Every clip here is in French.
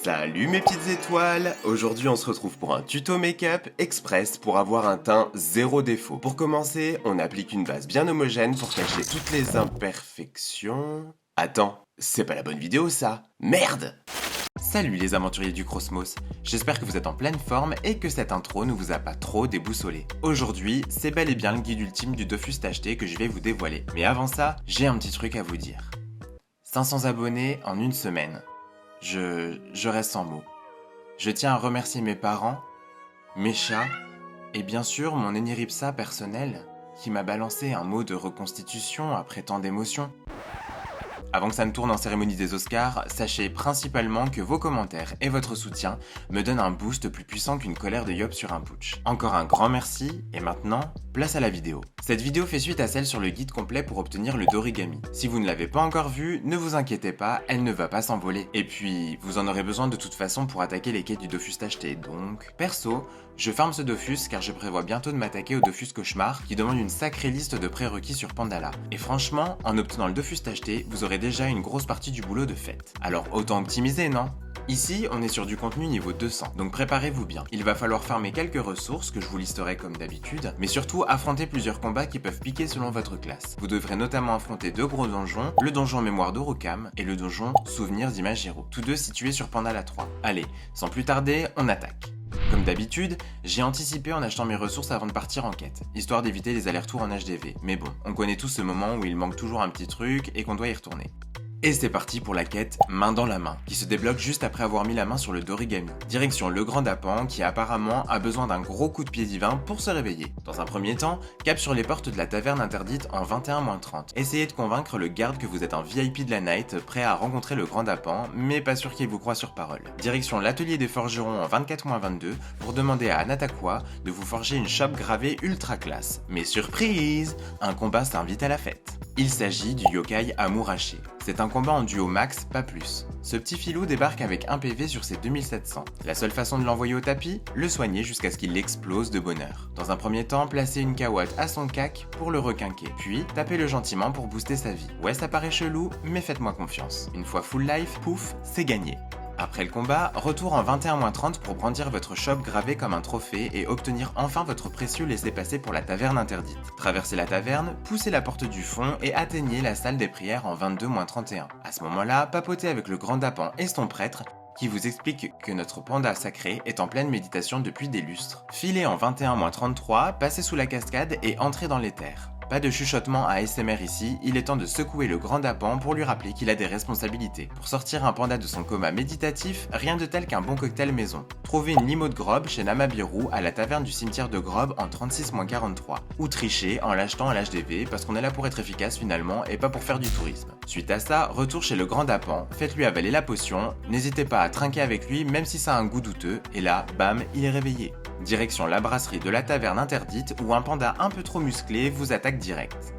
Salut mes petites étoiles! Aujourd'hui on se retrouve pour un tuto make-up express pour avoir un teint zéro défaut. Pour commencer, on applique une base bien homogène pour cacher toutes les imperfections... Attends, c'est pas la bonne vidéo ça! Merde! Salut les aventuriers du Cosmos, j'espère que vous êtes en pleine forme et que cette intro ne vous a pas trop déboussolé. Aujourd'hui, c'est bel et bien le guide ultime du Dofus tacheté que je vais vous dévoiler. Mais avant ça, j'ai un petit truc à vous dire. 500 abonnés en une semaine. Je reste sans mots. Je tiens à remercier mes parents, mes chats, et bien sûr mon Eniripsa personnel, qui m'a balancé un mot de reconstitution après tant d'émotions. Avant que ça ne tourne en cérémonie des Oscars, sachez principalement que vos commentaires et votre soutien me donnent un boost plus puissant qu'une colère de Yop sur un putsch. Encore un grand merci, et maintenant, place à la vidéo. Cette vidéo fait suite à celle sur le guide complet pour obtenir le Dorigami. Si vous ne l'avez pas encore vue, ne vous inquiétez pas, elle ne va pas s'envoler. Et puis, vous en aurez besoin de toute façon pour attaquer les quêtes du Dofus tacheté, donc... Perso, je farme ce Dofus car je prévois bientôt de m'attaquer au Dofus Cauchemar qui demande une sacrée liste de prérequis sur Pandala. Et franchement, en obtenant le Dofus tacheté, vous aurez déjà une grosse partie du boulot de fait. Alors autant optimiser, non ? Ici, on est sur du contenu niveau 200, donc préparez-vous bien. Il va falloir farmer quelques ressources que je vous listerai comme d'habitude, mais surtout affronter plusieurs combats qui peuvent piquer selon votre classe. Vous devrez notamment affronter deux gros donjons, le donjon mémoire d'Orokam et le donjon souvenir d'Imagiro, tous deux situés sur Pandala 3. Allez, sans plus tarder, on attaque. Comme d'habitude, j'ai anticipé en achetant mes ressources avant de partir en quête, histoire d'éviter les allers-retours en HDV. Mais bon, on connaît tous ce moment où il manque toujours un petit truc et qu'on doit y retourner. Et c'est parti pour la quête main dans la main, qui se débloque juste après avoir mis la main sur le Dorigami. Direction le Grand Dapan, qui apparemment a besoin d'un gros coup de pied divin pour se réveiller. Dans un premier temps, cap sur les portes de la taverne interdite en 21-30. Essayez de convaincre le garde que vous êtes un VIP de la night, prêt à rencontrer le Grand Dapan, mais pas sûr qu'il vous croit sur parole. Direction l'atelier des forgerons en 24-22, pour demander à Anatakwa de vous forger une chope gravée ultra classe. Mais surprise, un combat s'invite à la fête. Il s'agit du yokai Amouraché. C'est un combat en duo max, pas plus. Ce petit filou débarque avec 1 PV sur ses 2700. La seule façon de l'envoyer au tapis, le soigner jusqu'à ce qu'il explose de bonheur. Dans un premier temps, placez une cawotte à son cac pour le requinquer, puis tapez-le gentiment pour booster sa vie. Ouais, ça paraît chelou, mais faites-moi confiance. Une fois full life, pouf, c'est gagné. Après le combat, retour en 21-30 pour brandir votre chope gravée comme un trophée et obtenir enfin votre précieux laissez-passer pour la taverne interdite. Traversez la taverne, poussez la porte du fond et atteignez la salle des prières en 22-31. À ce moment-là, papotez avec le Grand Dapan et son prêtre qui vous explique que notre panda sacré est en pleine méditation depuis des lustres. Filez en 21-33, passez sous la cascade et entrez dans l'éther. Pas de chuchotement à ASMR ici, il est temps de secouer le Grand Dapan pour lui rappeler qu'il a des responsabilités. Pour sortir un panda de son coma méditatif, rien de tel qu'un bon cocktail maison. Trouvez une limo de Grob chez Namabiru à la taverne du cimetière de Grob en 36-43. Ou trichez en l'achetant à l'HDV parce qu'on est là pour être efficace finalement et pas pour faire du tourisme. Suite à ça, retour chez le Grand Dapan, faites-lui avaler la potion, n'hésitez pas à trinquer avec lui même si ça a un goût douteux, et là, bam, il est réveillé. Direction la brasserie de la taverne interdite où un panda un peu trop musclé vous attaque direct.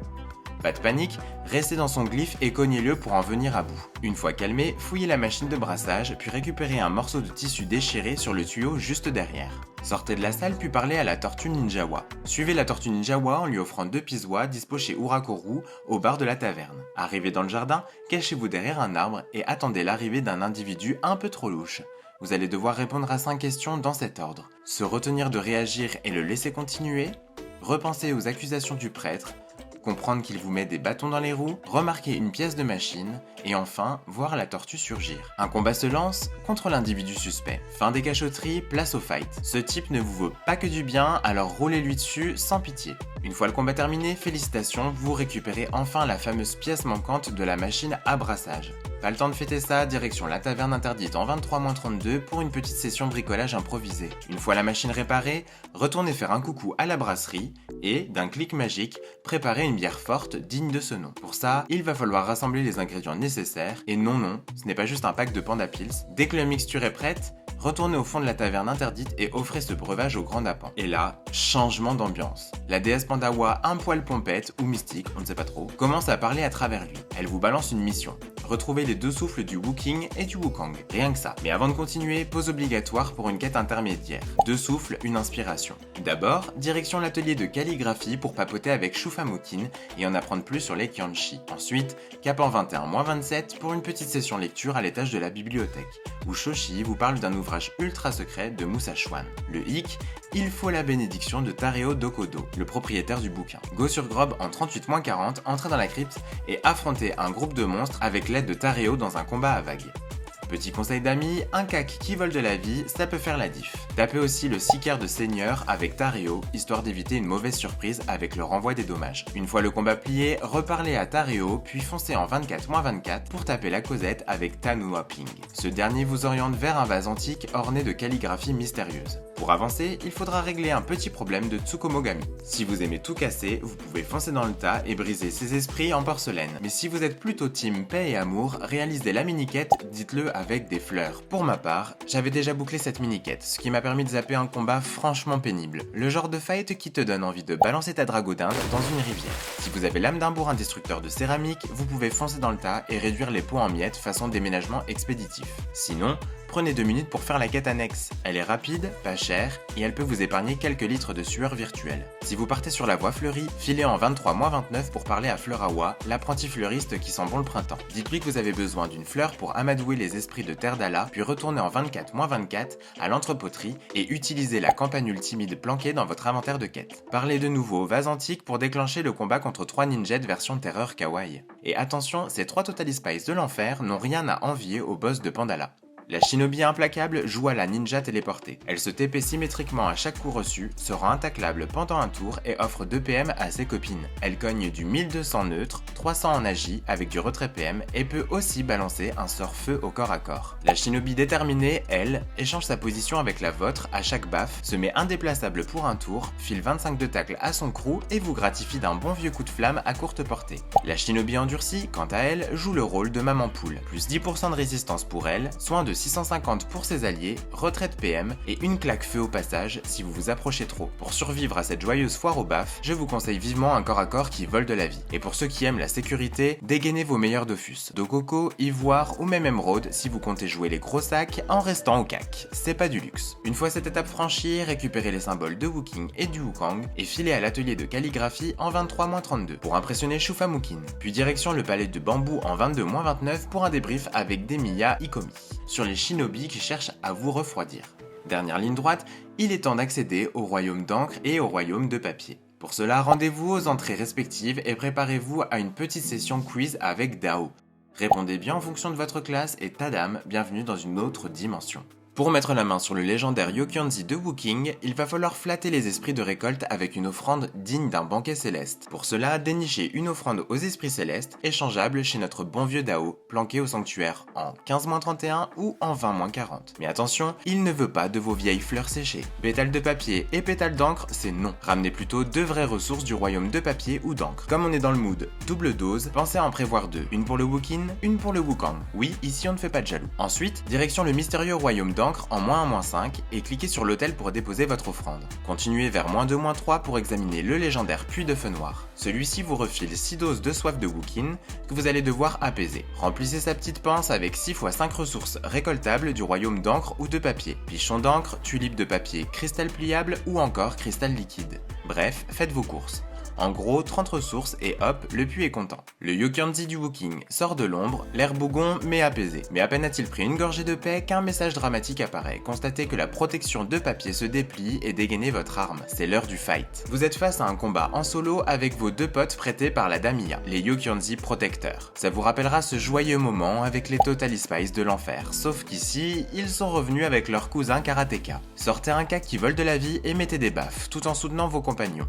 Pas de panique, restez dans son glyphe et cognez-le pour en venir à bout. Une fois calmé, fouillez la machine de brassage puis récupérez un morceau de tissu déchiré sur le tuyau juste derrière. Sortez de la salle puis parlez à la tortue Ninjawa. Suivez la tortue Ninjawa en lui offrant 2 pissois dispo chez Urakoru au bar de la taverne. Arrivé dans le jardin, cachez-vous derrière un arbre et attendez l'arrivée d'un individu un peu trop louche. Vous allez devoir répondre à 5 questions dans cet ordre. Se retenir de réagir et le laisser continuer, repenser aux accusations du prêtre, comprendre qu'il vous met des bâtons dans les roues, remarquer une pièce de machine, et enfin, voir la tortue surgir. Un combat se lance contre l'individu suspect. Fin des cachotteries, place au fight. Ce type ne vous vaut pas que du bien, alors roulez-lui dessus sans pitié. Une fois le combat terminé, félicitations, vous récupérez enfin la fameuse pièce manquante de la machine à brassage. Pas le temps de fêter ça, direction la taverne interdite en 23-32 pour une petite session bricolage improvisée. Une fois la machine réparée, retournez faire un coucou à la brasserie et, d'un clic magique, préparez une bière forte digne de ce nom. Pour ça, il va falloir rassembler les ingrédients nécessaires et non, ce n'est pas juste un pack de Panda Pills. Dès que la mixture est prête, retournez au fond de la taverne interdite et offrez ce breuvage au Grand Dapan. Et là, changement d'ambiance. La déesse Pandawa, un poil pompette ou mystique, on ne sait pas trop, commence à parler à travers lui. Elle vous balance une mission. retrouvez les deux souffles du Wooking et du Wukong. Rien que ça. Mais avant de continuer, pause obligatoire pour une quête intermédiaire. Deux souffles, une inspiration. D'abord, direction l'atelier de calligraphie pour papoter avec Shufamukin et en apprendre plus sur les Kyonshi. Ensuite, cap en 21-27 pour une petite session lecture à l'étage de la bibliothèque, où Shoshi vous parle d'un ouvrage ultra secret de Musa Shwan. Le hic, il faut la bénédiction de Tareo Dokodo, le propriétaire du bouquin. Go sur Grob en 38-40, entrez dans la crypte et affrontez un groupe de monstres avec l'aide de Tareo dans un combat à vagues. Petit conseil d'amis, un cac qui vole de la vie, ça peut faire la diff. Tapez aussi le Seeker de Seigneur avec Tareo, histoire d'éviter une mauvaise surprise avec le renvoi des dommages. Une fois le combat plié, reparlez à Tareo, puis foncez en 24-24 pour taper la Cosette avec Tanua Ping. Ce dernier vous oriente vers un vase antique orné de calligraphie mystérieuse. Pour avancer, il faudra régler un petit problème de Tsukomogami. Si vous aimez tout casser, vous pouvez foncer dans le tas et briser ses esprits en porcelaine. Mais si vous êtes plutôt team paix et amour, réalisez la mini-quête, dites-le avec des fleurs. Pour ma part, j'avais déjà bouclé cette mini-quête, ce qui m'a permis de zapper un combat franchement pénible. Le genre de fight qui te donne envie de balancer ta dragodinde dans une rivière. Si vous avez l'âme d'un bourrin destructeur de céramique, vous pouvez foncer dans le tas et réduire les pots en miettes façon déménagement expéditif. Sinon, prenez 2 minutes pour faire la quête annexe. Elle est rapide, pas chère, et elle peut vous épargner quelques litres de sueur virtuelle. Si vous partez sur la voie fleurie, filez en 23-29 pour parler à Fleurawa, l'apprenti fleuriste qui sent bon le printemps. Dites-lui que vous avez besoin d'une fleur pour amadouer les esprits de Terdala, puis retournez en 24-24 à l'entrepoterie et utilisez la campanule timide planquée dans votre inventaire de quête. Parlez de nouveau au vase antique pour déclencher le combat contre 3 ninjas version terreur kawaii. Et attention, ces 3 Totally Spice de l'enfer n'ont rien à envier au boss de Pandala. La shinobi implacable joue à la ninja téléportée. Elle se TP symétriquement à chaque coup reçu, se rend intaclable pendant un tour et offre 2 PM à ses copines. Elle cogne du 1200 neutre, 300 en agi avec du retrait PM et peut aussi balancer un sort feu au corps à corps. La shinobi déterminée, elle, échange sa position avec la vôtre à chaque baffe, se met indéplaçable pour un tour, file 25 de tacle à son crew et vous gratifie d'un bon vieux coup de flamme à courte portée. La shinobi endurcie, quant à elle, joue le rôle de maman poule, plus 10% de résistance pour elle, soin de 650 pour ses alliés, retraite PM et une claque feu au passage si vous vous approchez trop. Pour survivre à cette joyeuse foire au baf, je vous conseille vivement un corps à corps qui vole de la vie. Et pour ceux qui aiment la sécurité, dégainez vos meilleurs Dofus, Dokoko, Ivoire ou même Émeraude si vous comptez jouer les gros sacs en restant au cac. C'est pas du luxe. Une fois cette étape franchie, récupérez les symboles de Wooking et du Wukong et filez à l'atelier de calligraphie en 23-32 pour impressionner Shufamukin. Puis direction le palais de bambou en 22-29 pour un débrief avec Demiya Ikomi sur les shinobi qui cherchent à vous refroidir. Dernière ligne droite, il est temps d'accéder au royaume d'encre et au royaume de papier. Pour cela, rendez-vous aux entrées respectives et préparez-vous à une petite session quiz avec Dao. Répondez bien en fonction de votre classe et tadam, bienvenue dans une autre dimension. Pour mettre la main sur le légendaire Yokyonzi de Wooking, il va falloir flatter les esprits de récolte avec une offrande digne d'un banquet céleste. Pour cela, dénichez une offrande aux esprits célestes, échangeable chez notre bon vieux Dao, planqué au sanctuaire en 15-31 ou en 20-40. Mais attention, il ne veut pas de vos vieilles fleurs séchées. Pétales de papier et pétales d'encre, c'est non. Ramenez plutôt 2 vraies ressources du royaume de papier ou d'encre. Comme on est dans le mood double dose, pensez à en prévoir 2. Une pour le Wookin, une pour le Wukong. Oui, ici on ne fait pas de jaloux. Ensuite, direction le mystérieux royaume d'encre en -1-5 et cliquez sur l'hôtel pour déposer votre offrande. Continuez vers -2-3 pour examiner le légendaire puits de feu noir. Celui-ci vous refile 6 doses de soif de Wookin que vous allez devoir apaiser. Remplissez sa petite panse avec 6 x 5 ressources récoltables du royaume d'encre ou de papier. Pichon d'encre, tulipe de papier, cristal pliable ou encore cristal liquide. Bref, faites vos courses. En gros, 30 ressources et hop, le puits est content. Le Yokyonzi du Wooking sort de l'ombre, l'air bougon mais apaisé. Mais à peine a-t-il pris une gorgée de paix qu'un message dramatique apparaît. Constatez que la protection de papier se déplie et dégainez votre arme. C'est l'heure du fight. Vous êtes face à un combat en solo avec vos 2 potes prêtés par la Damiya, les Yokyonzi protecteurs. Ça vous rappellera ce joyeux moment avec les Totally Spice de l'enfer. Sauf qu'ici, ils sont revenus avec leur cousin karatéka. Sortez un cac qui vole de la vie et mettez des baffes, tout en soutenant vos compagnons.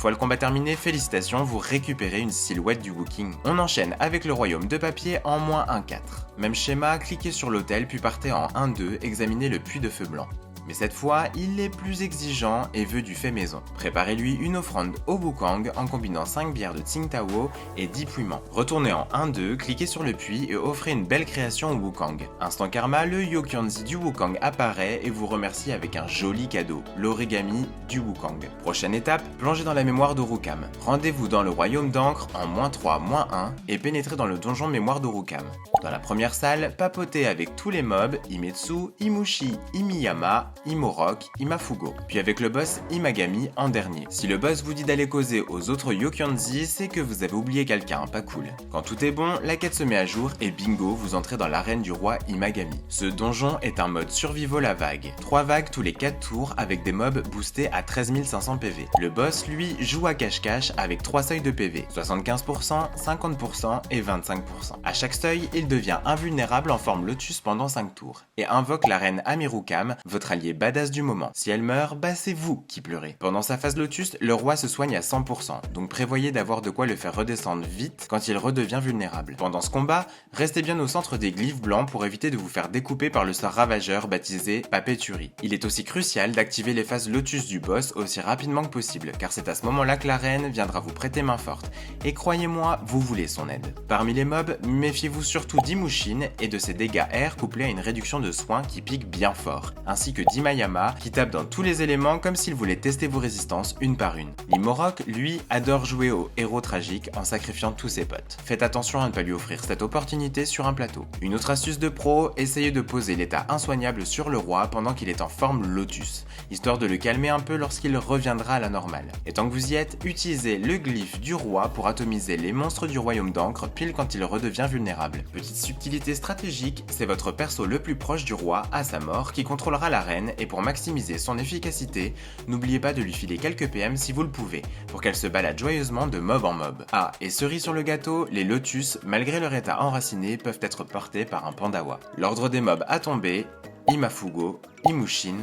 fois le combat terminé, félicitations, vous récupérez une silhouette du Wookiee. On enchaîne avec le royaume de papier en -1-4. Même schéma, cliquez sur l'hôtel puis partez en 1-2, examinez le puits de feu blanc. Mais cette fois, il est plus exigeant et veut du fait maison. Préparez-lui une offrande au Wukong en combinant 5 bières de Tsingtao et 10 puiments. Retournez en 1-2, cliquez sur le puits et offrez une belle création au Wukong. Instant karma, le Yokyonzi du Wukong apparaît et vous remercie avec un joli cadeau, l'origami du Wukong. Prochaine étape, plongez dans la mémoire d'Urukam. Rendez-vous dans le royaume d'encre en -3-1 et pénétrez dans le donjon mémoire d'Urukam. Dans la première salle, papotez avec tous les mobs Imetsu, Imushi, Imiyama, Imorok, Imafugo, puis avec le boss Imagami en dernier. Si le boss vous dit d'aller causer aux autres Yokyonzi, c'est que vous avez oublié quelqu'un, pas cool. Quand tout est bon, la quête se met à jour et bingo, vous entrez dans l'arène du roi Imagami. Ce donjon est un mode survival à vagues. 3 vagues tous les 4 tours avec des mobs boostés à 13 500 PV. Le boss, lui, joue à cache-cache avec 3 seuils de PV, 75%, 50% et 25%. À chaque seuil, il devient invulnérable en forme lotus pendant 5 tours et invoque la reine Amirukam, votre allié badass du moment. Si elle meurt, bah c'est vous qui pleurez. Pendant sa phase lotus, le roi se soigne à 100%, donc prévoyez d'avoir de quoi le faire redescendre vite quand il redevient vulnérable. Pendant ce combat, restez bien au centre des glyphes blancs pour éviter de vous faire découper par le sort ravageur baptisé Papeturie. Il est aussi crucial d'activer les phases lotus du boss aussi rapidement que possible, car c'est à ce moment-là que la reine viendra vous prêter main forte. Et croyez-moi, vous voulez son aide. Parmi les mobs, méfiez-vous surtout d'Imushin et de ses dégâts air couplés à une réduction de soins qui pique bien fort, ainsi que d'Imayama qui tape dans tous les éléments comme s'il voulait tester vos résistances une par une. Imorok, lui, adore jouer au héros tragique en sacrifiant tous ses potes. Faites attention à ne pas lui offrir cette opportunité sur un plateau. Une autre astuce de pro, essayez de poser l'état insoignable sur le roi pendant qu'il est en forme lotus, histoire de le calmer un peu lorsqu'il reviendra à la normale. Et tant que vous y êtes, utilisez le glyphe du roi pour atomiser les monstres du royaume d'encre pile quand il redevient vulnérable. Petite subtilité stratégique, c'est votre perso le plus proche du roi à sa mort qui contrôlera la reine et pour maximiser son efficacité, n'oubliez pas de lui filer quelques PM si vous le pouvez, pour qu'elle se balade joyeusement de mob en mob. Ah, et cerise sur le gâteau, les lotus, malgré leur état enraciné, peuvent être portés par un pandawa. L'ordre des mobs à tomber, Imafugo, Imushin,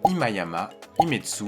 Imayama, Imetsu,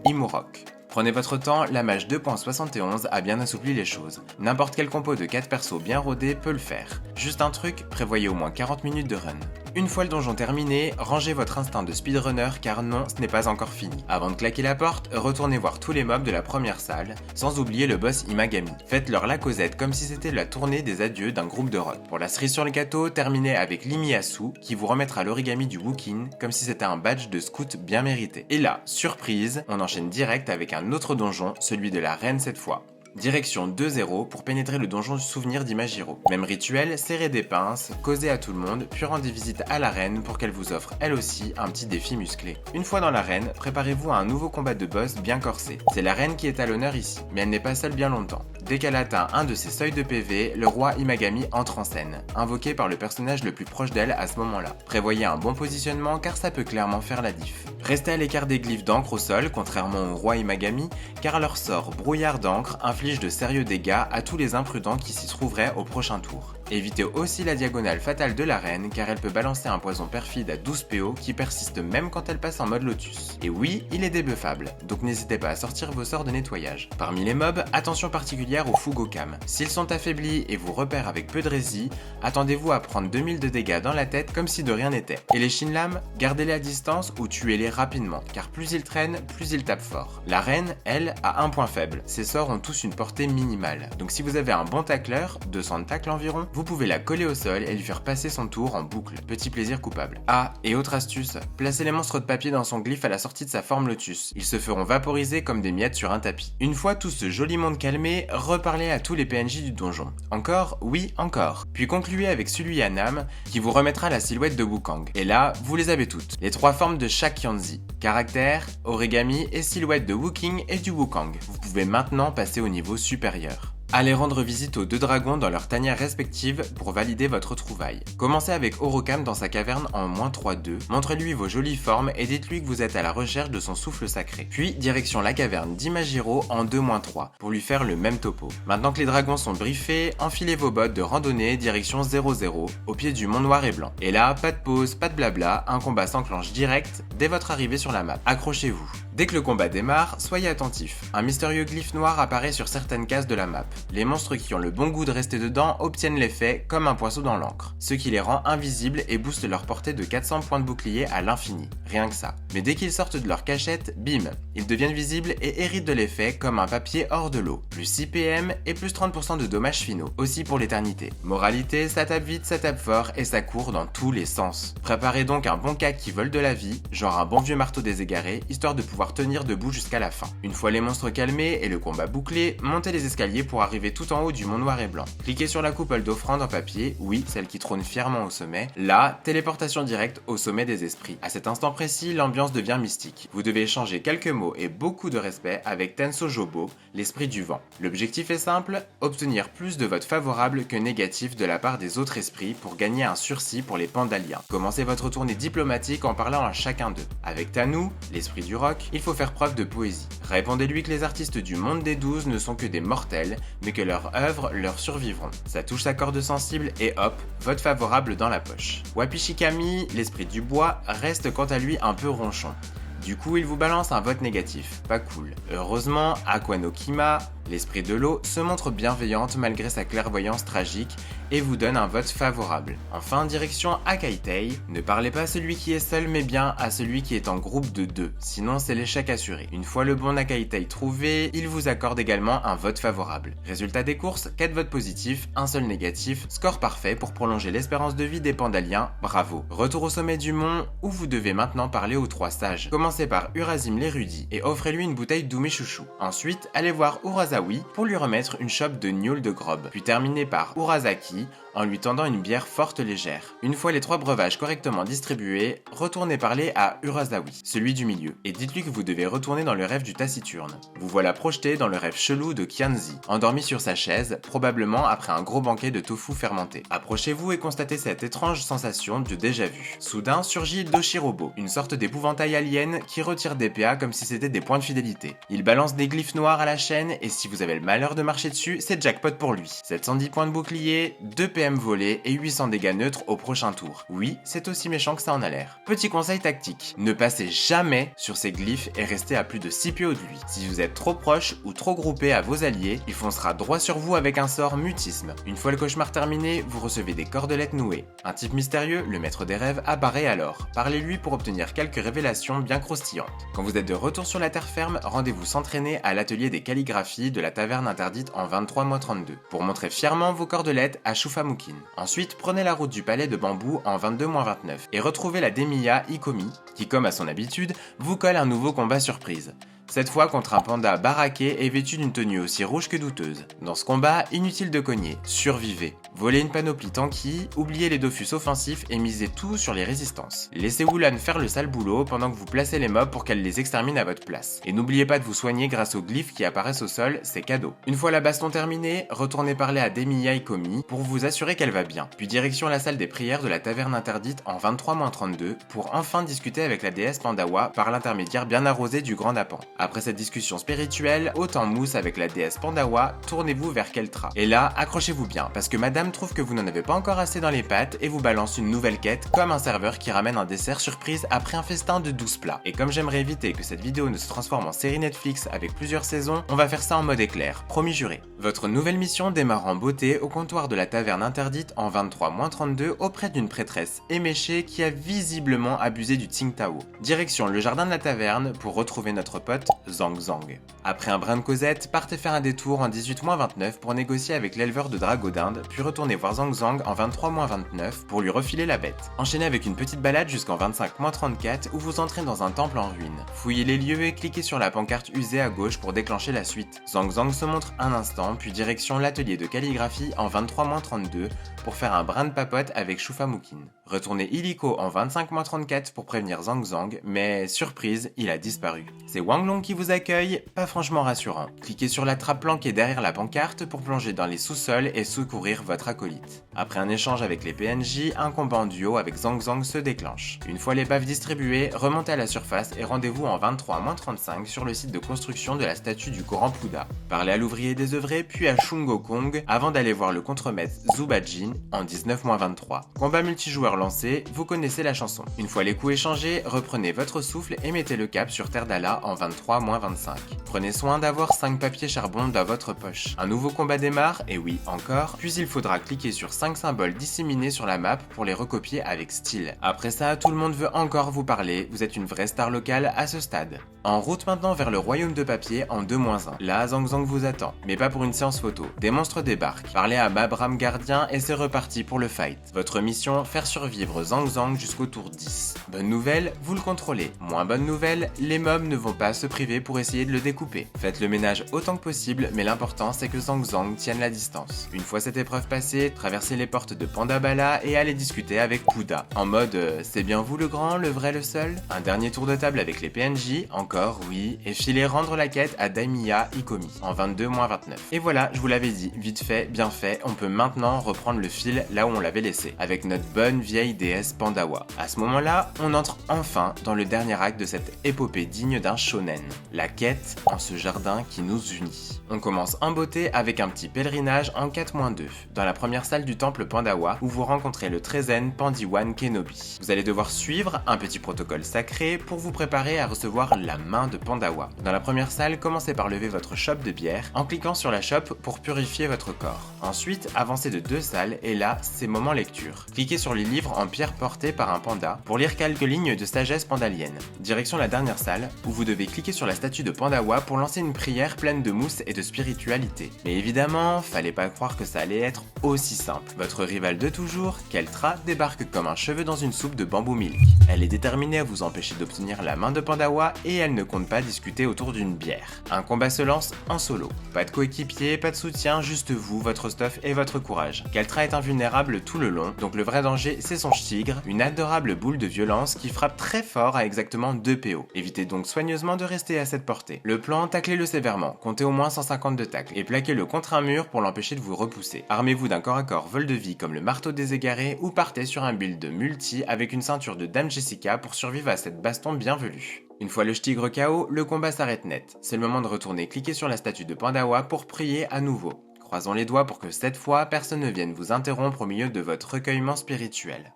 Imurok. Prenez votre temps, la mage 2.71 a bien assoupli les choses. N'importe quel compo de 4 persos bien rodés peut le faire. Juste un truc, prévoyez au moins 40 minutes de run. Une fois le donjon terminé, rangez votre instinct de speedrunner car non, ce n'est pas encore fini. Avant de claquer la porte, retournez voir tous les mobs de la première salle, sans oublier le boss Imagami. Faites-leur la causette comme si c'était la tournée des adieux d'un groupe de rock. Pour la cerise sur le gâteau, terminez avec l'Imiyasu qui vous remettra l'origami du Wookiee comme si c'était un badge de scout bien mérité. Et là, surprise, on enchaîne direct avec un autre donjon, celui de la reine cette fois. Direction 2-0 pour pénétrer le donjon du souvenir d'Imagiro. Même rituel, serrez des pinces, causez à tout le monde, puis rendez visite à la reine pour qu'elle vous offre elle aussi un petit défi musclé. Une fois dans l'arène, préparez-vous à un nouveau combat de boss bien corsé. C'est la reine qui est à l'honneur ici, mais elle n'est pas seule bien longtemps. Dès qu'elle atteint un de ses seuils de PV, le roi Imagami entre en scène, invoqué par le personnage le plus proche d'elle à ce moment-là. Prévoyez un bon positionnement car ça peut clairement faire la diff. Restez à l'écart des glyphes d'encre au sol, contrairement au roi Imagami, car leur sort brouillard d'encre inflige de sérieux dégâts à tous les imprudents qui s'y trouveraient au prochain tour. Évitez aussi la diagonale fatale de la reine car elle peut balancer un poison perfide à 12 PO qui persiste même quand elle passe en mode lotus. Et oui, il est débuffable, donc n'hésitez pas à sortir vos sorts de nettoyage. Parmi les mobs, attention particulière aux Fugokam. S'ils sont affaiblis et vous repèrent avec peu de rési, attendez-vous à prendre 2000 de dégâts dans la tête comme si de rien n'était. Et les Shinlam, gardez-les à distance ou tuez-les rapidement, car plus ils traînent, plus ils tapent fort. La reine, elle, a un point faible, ses sorts ont tous une portée minimale. Donc si vous avez un bon tacleur, 200 de tacle environ, vous pouvez la coller au sol et lui faire passer son tour en boucle. Petit plaisir coupable. Ah, et autre astuce, placez les monstres de papier dans son glyphe à la sortie de sa forme lotus. Ils se feront vaporiser comme des miettes sur un tapis. Une fois tout ce joli monde calmé, reparlez à tous les PNJ du donjon. Encore, oui, encore. Puis concluez avec celui à Nam, qui vous remettra la silhouette de Wukong. Et là, vous les avez toutes. Les 3 formes de chaque Yanzi. Caractère, origami et silhouette de Wookiee et du Wukong. Vous pouvez maintenant passer au niveau supérieur. Allez rendre visite aux 2 dragons dans leurs tanières respectives pour valider votre trouvaille. Commencez avec Orokam dans sa caverne en -3-2, montrez-lui vos jolies formes et dites-lui que vous êtes à la recherche de son souffle sacré. Puis direction la caverne d'Imagiro en 2-3 pour lui faire le même topo. Maintenant que les dragons sont briefés, enfilez vos bottes de randonnée direction 0-0 au pied du mont noir et blanc. Et là, pas de pause, pas de blabla, un combat s'enclenche direct dès votre arrivée sur la map. Accrochez-vous. Dès que le combat démarre, soyez attentifs. Un mystérieux glyphe noir apparaît sur certaines cases de la map. Les monstres qui ont le bon goût de rester dedans obtiennent l'effet comme un poisson dans l'encre, ce qui les rend invisibles et booste leur portée de 400 points de bouclier à l'infini. Rien que ça. Mais dès qu'ils sortent de leur cachette, bim, ils deviennent visibles et héritent de l'effet comme un papier hors de l'eau. Plus 6 PM et plus 30% de dommages finaux, aussi pour l'éternité. Moralité, ça tape vite, ça tape fort et ça court dans tous les sens. Préparez donc un bon cac qui vole de la vie, genre un bon vieux marteau déségaré, histoire de pouvoir tenir debout jusqu'à la fin. Une fois les monstres calmés et le combat bouclé, montez les escaliers pour arriver tout en haut du mont noir et blanc. Cliquez sur la coupole d'offrande en papier, oui, celle qui trône fièrement au sommet. Là, téléportation directe au sommet des esprits. À cet instant précis, l'ambiance devient mystique. Vous devez échanger quelques mots et beaucoup de respect avec Tenso Jobo, l'esprit du vent. L'objectif est simple, obtenir plus de votes favorables que négatifs de la part des autres esprits pour gagner un sursis pour les Pandaliens. Commencez votre tournée diplomatique en parlant à chacun d'eux. Avec Tanou, l'esprit du rock, il faut faire preuve de poésie. Répondez-lui que les artistes du monde des 12 ne sont que des mortels, mais que leurs œuvres leur survivront. Ça touche sa corde sensible et hop, vote favorable dans la poche. Wapishikami, l'esprit du bois, reste quant à lui un peu ronchon. Du coup, il vous balance un vote négatif, pas cool. Heureusement, Aquano Kima, l'esprit de l'eau, se montre bienveillante malgré sa clairvoyance tragique et vous donne un vote favorable. Enfin, direction Akaitei, ne parlez pas à celui qui est seul mais bien à celui qui est en groupe de 2, sinon c'est l'échec assuré. Une fois le bon Akaitei trouvé, il vous accorde également un vote favorable. Résultat des courses, 4 votes positifs, un seul négatif, score parfait pour prolonger l'espérance de vie des Pandaliens, bravo. Retour au sommet du mont, où vous devez maintenant parler aux 3 sages. Commencez par Urazim l'érudit et offrez-lui une bouteille d'Ume Chouchou. Ensuite, allez voir Urasawi pour lui remettre une chope de gnôle de grob. Puis terminez par Urasaki en lui tendant une bière forte légère. Une fois les 3 breuvages correctement distribués, retournez parler à Urasawi, celui du milieu, et dites-lui que vous devez retourner dans le rêve du taciturne. Vous voilà projeté dans le rêve chelou de Kianzi, endormi sur sa chaise, probablement après un gros banquet de tofu fermenté. Approchez-vous et constatez cette étrange sensation de déjà-vu. Soudain surgit Doshirobo, une sorte d'épouvantail alien qui retire des PA comme si c'était des points de fidélité. Il balance des glyphes noirs à la chaîne et si vous avez le malheur de marcher dessus, c'est jackpot pour lui. 710 points de bouclier, 2 PM volés et 800 dégâts neutres au prochain tour. Oui, c'est aussi méchant que ça en a l'air. Petit conseil tactique, ne passez jamais sur ces glyphes et restez à plus de 6 pieds de lui. Si vous êtes trop proche ou trop groupé à vos alliés, il foncera droit sur vous avec un sort mutisme. Une fois le cauchemar terminé, vous recevez des cordelettes nouées. Un type mystérieux, le maître des rêves, apparaît alors. Parlez-lui pour obtenir quelques révélations bien croustillantes. Quand vous êtes de retour sur la terre ferme, rendez-vous s'entraîner à l'atelier des calligraphies de la taverne interdite en 23-32, pour montrer fièrement vos cordelettes à Shufamukin. Ensuite, prenez la route du palais de bambou en 22-29 et retrouvez la Demiya Ikomi, qui comme à son habitude, vous colle un nouveau combat surprise. Cette fois contre un panda baraqué et vêtu d'une tenue aussi rouge que douteuse. Dans ce combat, inutile de cogner, survivez. Volez une panoplie tanky, oubliez les dofus offensifs et misez tout sur les résistances. Laissez Wulan faire le sale boulot pendant que vous placez les mobs pour qu'elle les extermine à votre place. Et n'oubliez pas de vous soigner grâce aux glyphes qui apparaissent au sol, c'est cadeau. Une fois la baston terminée, retournez parler à Demiya Ikomi pour vous assurer qu'elle va bien. Puis direction la salle des prières de la taverne interdite en 23-32 pour enfin discuter avec la déesse Pandawa par l'intermédiaire bien arrosé du Grand Napan. Après cette discussion spirituelle, haute en mousse avec la déesse Pandawa, tournez-vous vers Keltra. Et là, accrochez-vous bien, parce que madame trouve que vous n'en avez pas encore assez dans les pattes et vous balance une nouvelle quête comme un serveur qui ramène un dessert surprise après un festin de 12 plats. Et comme j'aimerais éviter que cette vidéo ne se transforme en série Netflix avec plusieurs saisons, on va faire ça en mode éclair, promis juré. Votre nouvelle mission démarre en beauté au comptoir de la taverne interdite en 23-32 auprès d'une prêtresse éméchée qui a visiblement abusé du Tsingtao. Direction le jardin de la taverne pour retrouver notre pote Zhang Zhang. Après un brin de causette, partez faire un détour en 18-29 pour négocier avec l'éleveur de drago d'Inde, puis retournez voir Zhang Zhang en 23-29 pour lui refiler la bête. Enchaînez avec une petite balade jusqu'en 25-34 où vous entrez dans un temple en ruine. Fouillez les lieux et cliquez sur la pancarte usée à gauche pour déclencher la suite. Zhang Zhang se montre un instant, puis direction l'atelier de calligraphie en 23-32 pour faire un brin de papote avec Shufamukin. Retournez illico en 25-34 pour prévenir Zhang Zhang, mais surprise, il a disparu. C'est Wang Long qui vous accueille, pas franchement rassurant. Cliquez sur la trappe planquée derrière la pancarte pour plonger dans les sous-sols et secourir votre acolyte. Après un échange avec les PNJ, un combat en duo avec Zhang Zhang se déclenche. Une fois les baffes distribuées, remontez à la surface et rendez-vous en 23-35 sur le site de construction de la statue du Grand Pouda. Parlez à l'ouvrier désœuvré puis à Shungo Kong avant d'aller voir le contremaître Zubajin en 19-23. Combat multijoueur lancé, vous connaissez la chanson. Une fois les coups échangés, reprenez votre souffle et mettez le cap sur Terre d'Ala en 23-25. Prenez soin d'avoir 5 papiers charbon dans votre poche. Un nouveau combat démarre, et oui encore, puis il faudra cliquer sur 5 symboles disséminés sur la map pour les recopier avec style. Après ça, tout le monde veut encore vous parler, vous êtes une vraie star locale à ce stade. En route maintenant vers le royaume de papier en 2-1. Là, Zang Zang vous attend, mais pas pour une séance photo. Des monstres débarquent. Parlez à Babram Gardien et c'est reparti pour le fight. Votre mission, faire survivre Zang Zang jusqu'au tour 10. Bonne nouvelle, vous le contrôlez. Moins bonne nouvelle, les mobs ne vont pas se priver pour essayer de le découper. Faites le ménage autant que possible, mais l'important c'est que Zang Zang tienne la distance. Une fois cette épreuve passée, traversez les portes de Pandabala et allez discuter avec Kuda. En mode c'est bien vous le grand, le vrai, le seul. Un dernier tour de table avec les PNJ, encore oui, et filez rendre la quête à Daimiya Ikomi en 22-29. Et voilà, je vous l'avais dit, vite fait, bien fait, on peut maintenant reprendre le fil là où on l'avait laissé, avec notre bonne vieille déesse Pandawa. À ce moment-là, on entre enfin dans le dernier acte de cette épopée digne d'un shonen, la quête en ce jardin qui nous unit. On commence en beauté avec un petit pèlerinage en 4-2, dans la première salle du temple Pandawa où vous rencontrez le très zen Pandiwan Kenobi. Vous allez devoir suivre un petit protocole sacré pour vous préparer à recevoir la main de Pandawa. Dans la première salle, commencez par lever votre chope de bière en cliquant sur la chope pour purifier votre corps. Ensuite, avancez de 2 salles et là, c'est moment lecture. Cliquez sur les livres en pierre portés par un panda pour lire quelques lignes de sagesse pandalienne. Direction la dernière salle où vous devez cliquer sur la statue de Pandawa pour lancer une prière pleine de mousse et de spiritualité. Mais évidemment, fallait pas croire que ça allait être aussi simple. Votre rival de toujours, Keltra, débarque comme un cheveu dans une soupe de bambou milk. Elle est déterminée à vous empêcher d'obtenir la main de Pandawa et elle ne compte pas discuter autour d'une bière. Un combat se lance en solo. Pas de coéquipier, pas de soutien, juste vous, votre stuff et votre courage. Keltra est invulnérable tout le long, donc le vrai danger c'est son tigre, une adorable boule de violence qui frappe très fort à exactement 2 PO. Évitez donc soigneusement de rester à cette portée. Le plan, taclez-le sévèrement, comptez au moins 150 de tacle et plaquez-le contre un mur pour l'empêcher de vous repousser. Armez-vous d'un corps à corps vol de vie comme le marteau des égarés ou partez sur un build multi avec une ceinture de Dame Jessica pour survivre à cette baston bienvenue. Une fois le tigre KO, le combat s'arrête net. C'est le moment de retourner cliquer sur la statue de Pandawa pour prier à nouveau. Croisons les doigts pour que cette fois, personne ne vienne vous interrompre au milieu de votre recueillement spirituel.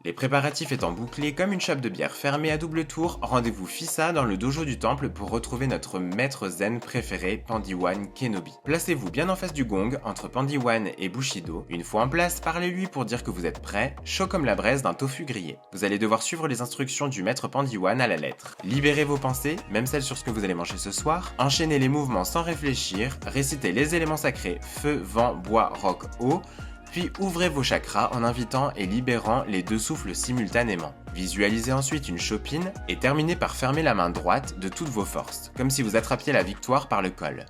Les préparatifs étant bouclés comme une chope de bière fermée à double tour, rendez-vous Fissa dans le dojo du temple pour retrouver notre maître zen préféré, Pandiwan Kenobi. Placez-vous bien en face du gong, entre Pandiwan et Bushido. Une fois en place, parlez-lui pour dire que vous êtes prêt, chaud comme la braise d'un tofu grillé. Vous allez devoir suivre les instructions du maître Pandiwan à la lettre. Libérez vos pensées, même celles sur ce que vous allez manger ce soir, enchaînez les mouvements sans réfléchir, récitez les éléments sacrés feu, vent, bois, roc, eau, puis ouvrez vos chakras en invitant et libérant les 2 souffles simultanément. Visualisez ensuite une chopine et terminez par fermer la main droite de toutes vos forces, comme si vous attrapiez la victoire par le col.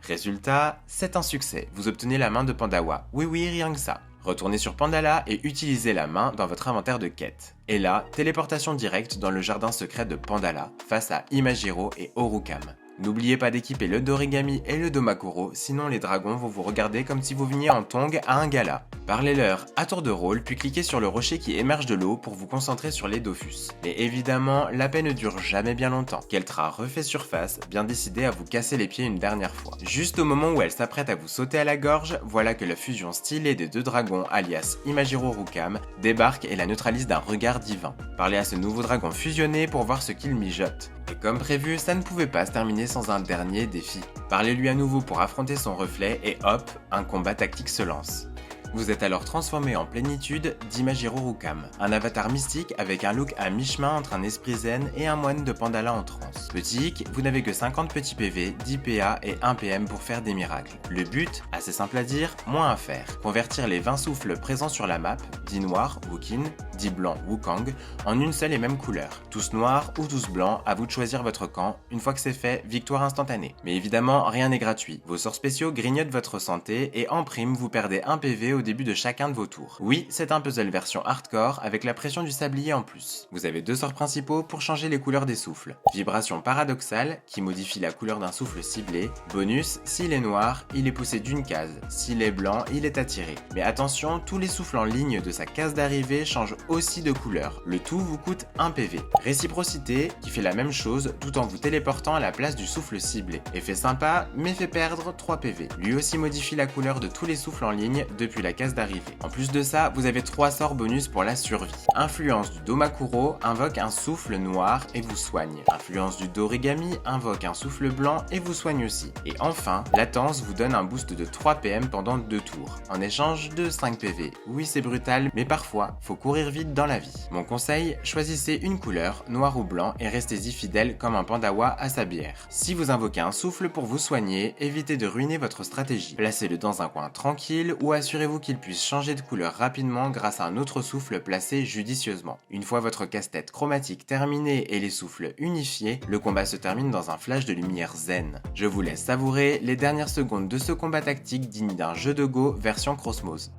Résultat, c'est un succès, vous obtenez la main de Pandawa. Oui, rien que ça. Retournez sur Pandala et utilisez la main dans votre inventaire de quête. Et là, téléportation directe dans le jardin secret de Pandala, face à Imajiro et Orukam. N'oubliez pas d'équiper le Dorigami et le Domakuro, sinon les dragons vont vous regarder comme si vous veniez en tongs à un gala. Parlez-leur à tour de rôle, puis cliquez sur le rocher qui émerge de l'eau pour vous concentrer sur les Dofus. Mais évidemment, la paix ne dure jamais bien longtemps. Keltra refait surface, bien décidée à vous casser les pieds une dernière fois. Juste au moment où elle s'apprête à vous sauter à la gorge, voilà que la fusion stylée des 2 dragons, alias Imajiro Rukam, débarque et la neutralise d'un regard divin. Parlez à ce nouveau dragon fusionné pour voir ce qu'il mijote. Et comme prévu, ça ne pouvait pas se terminer sans un dernier défi. Parlez-lui à nouveau pour affronter son reflet et hop, un combat tactique se lance. Vous êtes alors transformé en plénitude d'Imajiro Rukam, un avatar mystique avec un look à mi-chemin entre un esprit zen et un moine de Pandala en transe. Petit hic, vous n'avez que 50 petits PV, 10 PA et 1 PM pour faire des miracles. Le but, assez simple à dire, moins à faire. Convertir les 20 souffles présents sur la map, 10 noirs, Wukin, 10 blancs, Wukong, en une seule et même couleur. Tous noirs ou tous blancs, à vous de choisir votre camp. Une fois que c'est fait, victoire instantanée. Mais évidemment, rien n'est gratuit. Vos sorts spéciaux grignotent votre santé et en prime, vous perdez 1 PV au début de chacun de vos tours. Oui, c'est un puzzle version hardcore avec la pression du sablier en plus. Vous avez 2 sorts principaux pour changer les couleurs des souffles. Vibration paradoxale, qui modifie la couleur d'un souffle ciblé. Bonus, s'il est noir, il est poussé d'une case. S'il est blanc, il est attiré. Mais attention, tous les souffles en ligne de sa case d'arrivée changent aussi de couleur. Le tout vous coûte 1 PV. Réciprocité, qui fait la même chose tout en vous téléportant à la place du souffle ciblé. Effet sympa, mais fait perdre 3 PV. Lui aussi modifie la couleur de tous les souffles en ligne depuis la la case d'arrivée. En plus de ça, vous avez 3 sorts bonus pour la survie. Influence du Domakuro invoque un souffle noir et vous soigne. Influence du Dorigami invoque un souffle blanc et vous soigne aussi. Et enfin, Latence vous donne un boost de 3 PM pendant 2 tours, en échange de 5 PV. Oui, c'est brutal, mais parfois, faut courir vite dans la vie. Mon conseil, choisissez une couleur, noir ou blanc, et restez-y fidèle comme un pandawa à sa bière. Si vous invoquez un souffle pour vous soigner, évitez de ruiner votre stratégie. Placez-le dans un coin tranquille ou assurez-vous qu'il puisse changer de couleur rapidement grâce à un autre souffle placé judicieusement. Une fois votre casse-tête chromatique terminée et les souffles unifiés, le combat se termine dans un flash de lumière zen. Je vous laisse savourer les dernières secondes de ce combat tactique digne d'un jeu de Go version Crossmose.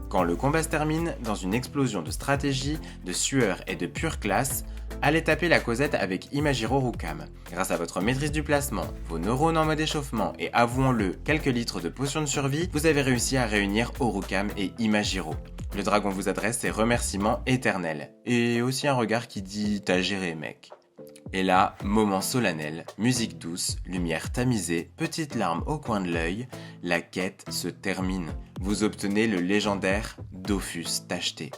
Quand le combat se termine, dans une explosion de stratégie, de sueur et de pure classe, allez taper la causette avec Imagiro Rukam. Grâce à votre maîtrise du placement, vos neurones en mode échauffement et avouons-le, quelques litres de potions de survie, vous avez réussi à réunir Orukam et Imagiro. Le dragon vous adresse ses remerciements éternels. Et aussi un regard qui dit « t'as géré mec ». Et là, moment solennel, musique douce, lumière tamisée, petite larme au coin de l'œil, la quête se termine. Vous obtenez le légendaire Dofus tacheté.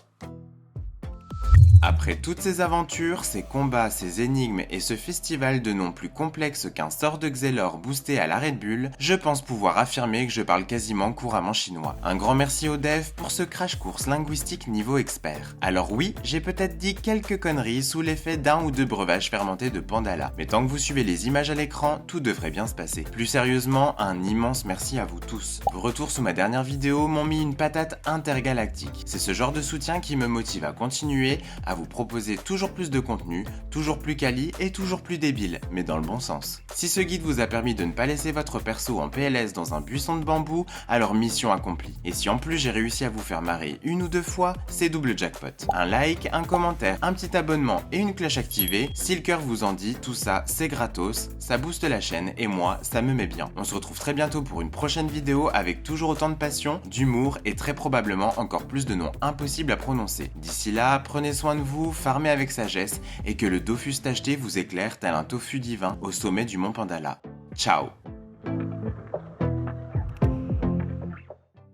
Après toutes ces aventures, ces combats, ces énigmes et ce festival de noms plus complexe qu'un sort de Xelor boosté à la Red Bull, je pense pouvoir affirmer que je parle quasiment couramment chinois. Un grand merci aux devs pour ce crash course linguistique niveau expert. Alors oui, j'ai peut-être dit quelques conneries sous l'effet d'un ou deux breuvages fermentés de Pandala, mais tant que vous suivez les images à l'écran, tout devrait bien se passer. Plus sérieusement, un immense merci à vous tous. Vos retours sous ma dernière vidéo m'ont mis une patate intergalactique. C'est ce genre de soutien qui me motive à continuer, à vous proposer toujours plus de contenu, toujours plus quali et toujours plus débile, mais dans le bon sens. Si ce guide vous a permis de ne pas laisser votre perso en PLS dans un buisson de bambou, alors mission accomplie. Et si en plus j'ai réussi à vous faire marrer une ou deux fois, c'est double jackpot. Un like, un commentaire, un petit abonnement et une cloche activée, si le cœur vous en dit, tout ça c'est gratos, ça booste la chaîne et moi ça me met bien. On se retrouve très bientôt pour une prochaine vidéo avec toujours autant de passion, d'humour et très probablement encore plus de noms impossibles à prononcer. D'ici là, prenez soin de vous, farmez avec sagesse et que le Dofus tacheté vous éclaire tel un tofu divin au sommet du mont Pandala. Ciao!